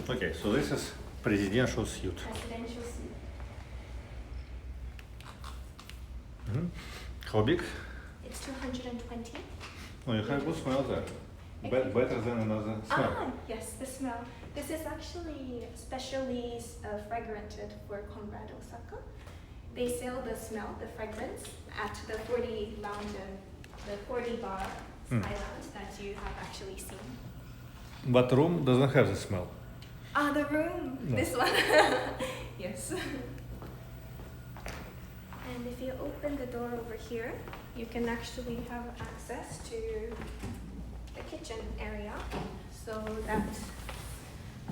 Okay, so this is presidential suite. Presidential suite. How big? It's 220. Oh, you have good smell there. Better than another smell. Yes, the smell. This is actually specially fragranted for Conrad Osaka. They sell the smell, the fragrance, at the 40 lounge and the 40 bar Sky Lounge that you have actually seen. But the room doesn't have the smell. The room. No. This one. Yes. And if you open the door over here, you can actually have access to the kitchen area so that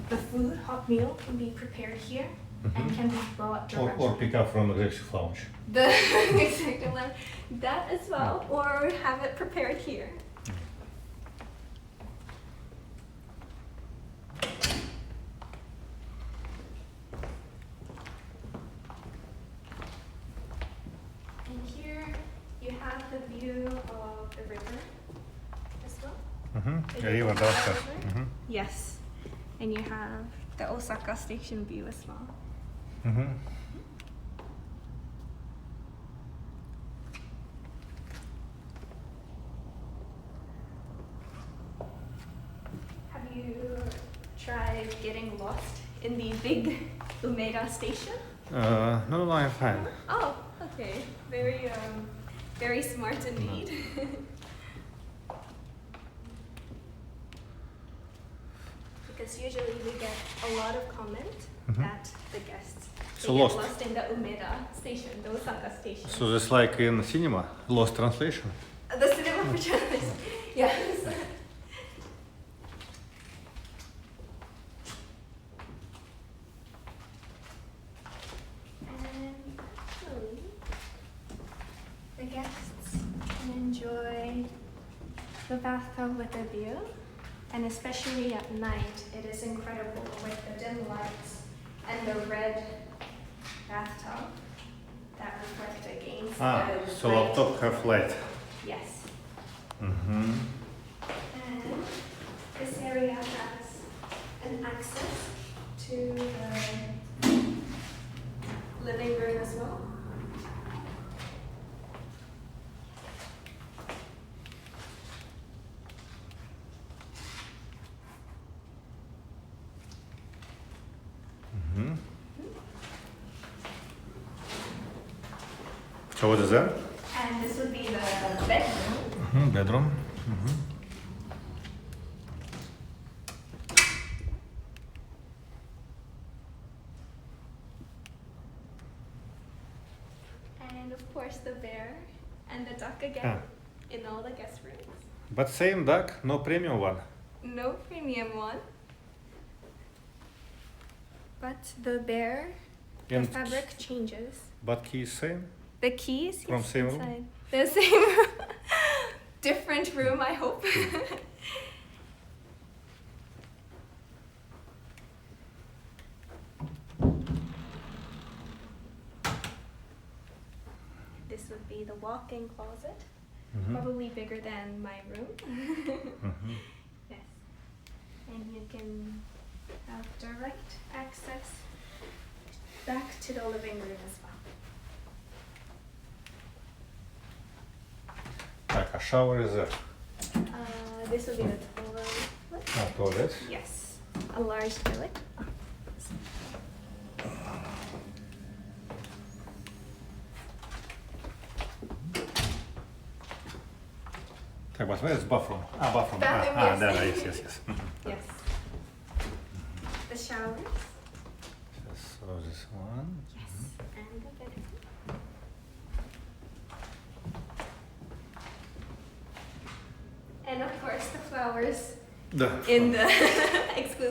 the food, hot meal, can be prepared here and can be brought directly. Or pick up from the executive lounge. The executive lounge, that as well, or have it prepared here. And here you have the view of the river as well. The river downstairs. Yes, and you have the Osaka Station view as well. Have you tried getting lost in the big Umeda station? No, I'm fine. Oh, okay. Very smart indeed. Because usually we get a lot of comment that the guests So get lost. lost in the Umeda station, the Osaka station. So it's like in cinema, lost translation. The cinema for journalists. Yes. And actually, the guests can enjoy the bathtub with a view, and especially at night, it is incredible with the dim lights and the red bathtub that reflect against the So light. up top have light. Yes. And this area has an access to the living room as well. So what is that? And this would be the bedroom. Bedroom. And of course the bear and the duck again in all the guest rooms. But same duck, no premium one. No premium one. But the bear, the fabric changes. But key is same? The keys From same room? inside. The same different room, I hope. This would be the walk-in closet, probably bigger than my room. Yes, and you can have direct access back to the living room as well. Like a shower is there. This will be the toilet. Toilet. Yes, a large toilet. But where is bathroom? Bathroom. Bathroom, There, yes. Yes. The showers. So this one. Yes, and the bedroom. And of course the flowers in the exclusive